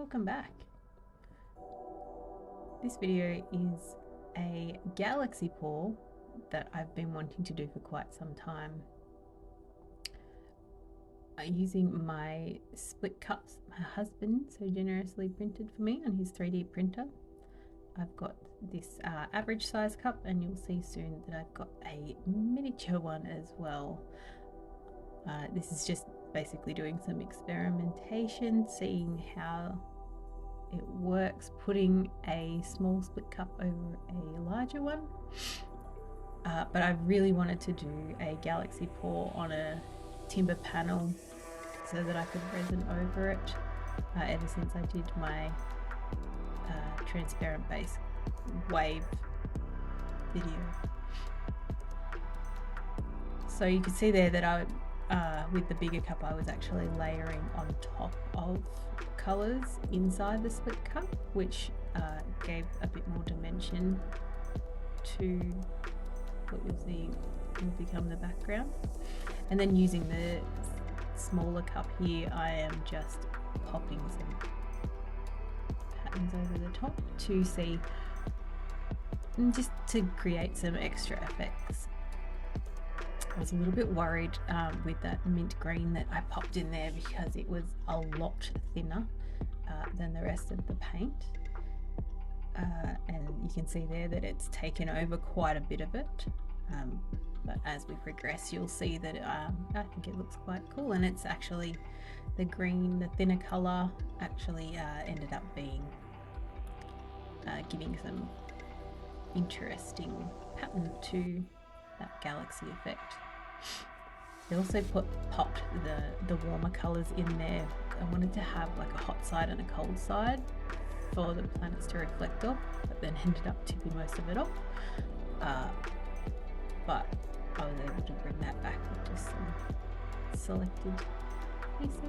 Welcome back. This video is a galaxy pour that I've been wanting to do for quite some time. Using my split cups my husband so generously printed for me on his 3D printer. I've got this average size cup, and you'll see soon that I've got a miniature one as well. This is just basically doing some experimentation, seeing how it works, putting a small split cup over a larger one. But I really wanted to do a galaxy pour on a timber panel so that I could resin over it ever since I did my transparent base wave video. So you can see there that I, with the bigger cup, I was actually layering on top of colours inside the split cup, which gave a bit more dimension to what you'll see will become the background. And then using the smaller cup here, I am just popping some patterns over the top to see, just to create some extra effects. I was a little bit worried with that mint green that I popped in there because it was a lot thinner than the rest of the paint, and you can see there that it's taken over quite a bit of it, but as we progress you'll see that I think it looks quite cool, and it's actually the green, the thinner colour, actually ended up being giving some interesting pattern to that galaxy effect. I also popped the warmer colours in there. I wanted to have like a hot side and a cold side for the planets to reflect off, but then ended up tipping most of it off. But I was able to bring that back with just some selected pieces.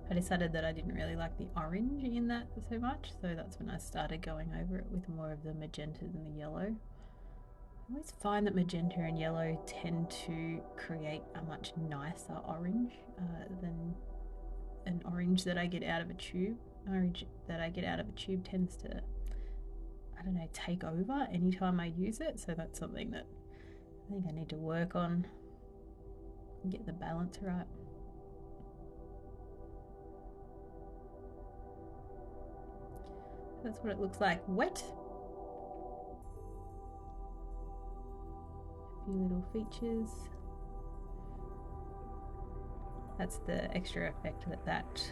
I decided that I didn't really like the orange in that so much, so that's when I started going over it with more of the magenta than the yellow. I always find that magenta and yellow tend to create a much nicer orange than an orange that I get out of a tube. Orange that I get out of a tube tends to, I don't know, take over anytime I use it, so that's something that I think I need to work on and get the balance right. That's what it looks like wet. A few little features. That's the extra effect that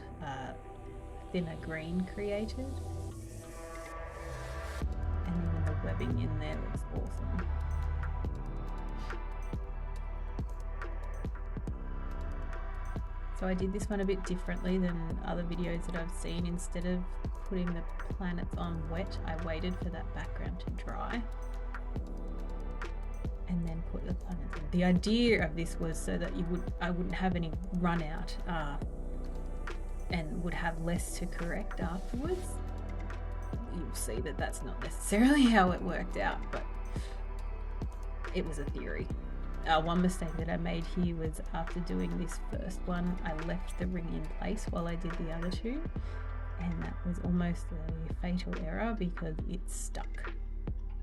thinner green created. And even the webbing in there looks awesome. So I did this one a bit differently than other videos that I've seen. Instead of putting the planets on wet, I waited for that background to dry and then put the planets on. The idea of this was so that I wouldn't have any run out and would have less to correct afterwards. You'll see that that's not necessarily how it worked out, but it was a theory. One mistake that I made here was after doing this first one, I left the ring in place while I did the other two, and that was almost a fatal error because it stuck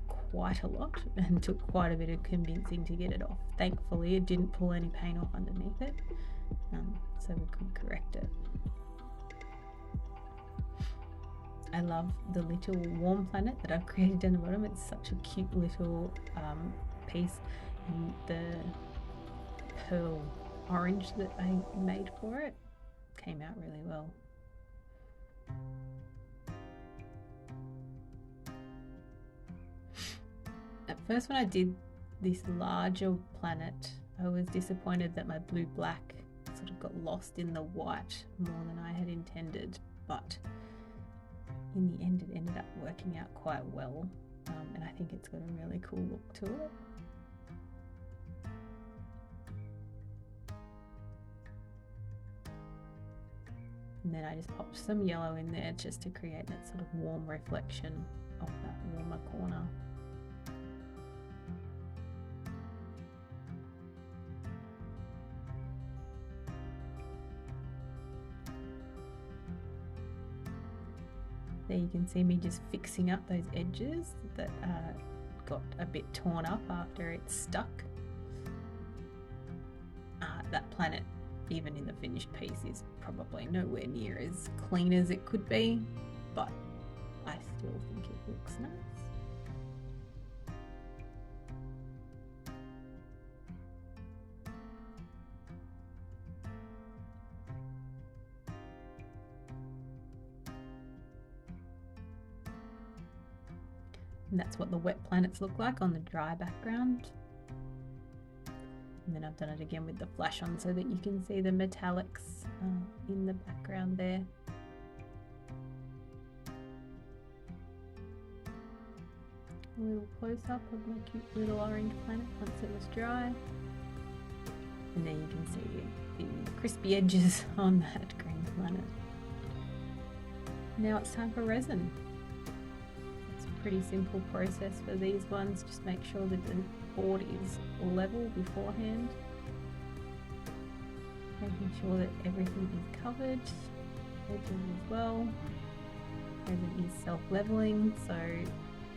quite a lot and took quite a bit of convincing to get it off. Thankfully it didn't pull any paint off underneath it, so we could correct it. I love the little warm planet that I've created down the bottom. It's such a cute little piece, and the pearl orange that I made for it came out really well. First, when I did this larger planet, I was disappointed that my blue-black sort of got lost in the white more than I had intended, but in the end it ended up working out quite well, and I think it's got a really cool look to it. And then I just popped some yellow in there just to create that sort of warm reflection of that warmer corner. There you can see me just fixing up those edges that got a bit torn up after it's stuck. That planet, even in the finished piece, is probably nowhere near as clean as it could be, but I still think it looks nice. And that's what the wet planets look like on the dry background. And then I've done it again with the flash on so that you can see the metallics in the background there. A little close-up of my cute little orange planet once it was dry. And then you can see the crispy edges on that green planet. Now it's time for resin. It's a pretty simple process for these ones. Just make sure that the board is level beforehand. Making sure that everything is covered, edges as well. Resin is self-leveling, so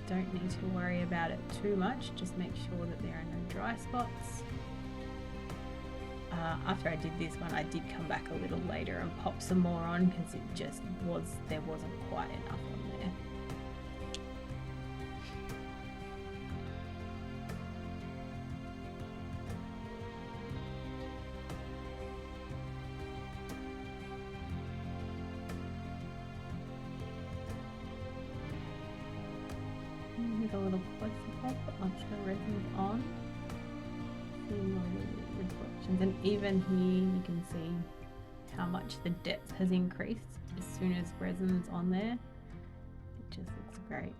don't need to worry about it too much. Just make sure that there are no dry spots. After I did this one, I did come back a little later and pop some more on because there wasn't quite enough on there. With a little close-up once the resin's on. See my little reflections, and even here you can see how much the depth has increased as soon as resin's on there. It just looks great.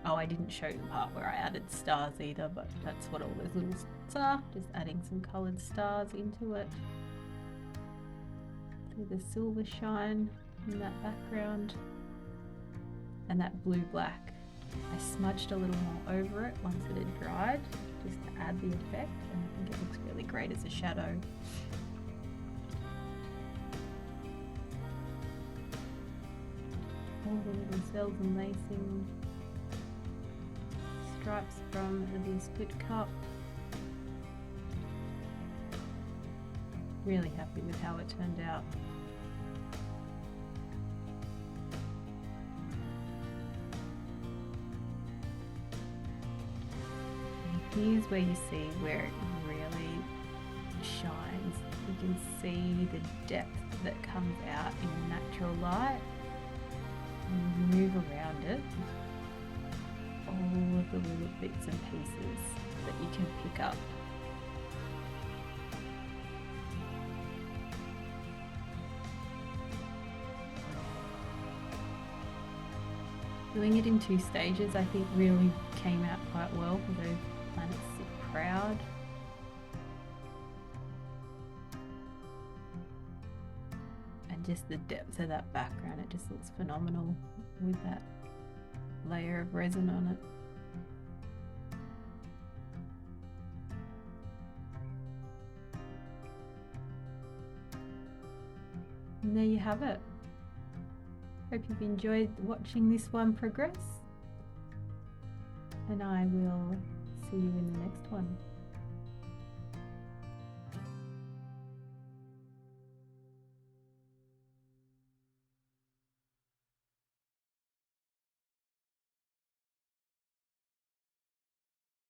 Oh, I didn't show you the part where I added stars either, but that's what all those little spots are. Just adding some coloured stars into it. See the silver shine in that background. And that blue-black, I smudged a little more over it once it had dried, just to add the effect, and I think it looks really great as a shadow. All the little cells and lacing. Stripes from the split cup. Really happy with how it turned out. And here's where you see where it really shines. You can see the depth that comes out in natural light. And you move around it. All of the little bits and pieces that you can pick up. Doing it in 2 stages I think really came out quite well for those planets sit proud. And just the depth of that background, it just looks phenomenal with that layer of resin on it. And there you have it. Hope you've enjoyed watching this one progress, and I will see you in the next one.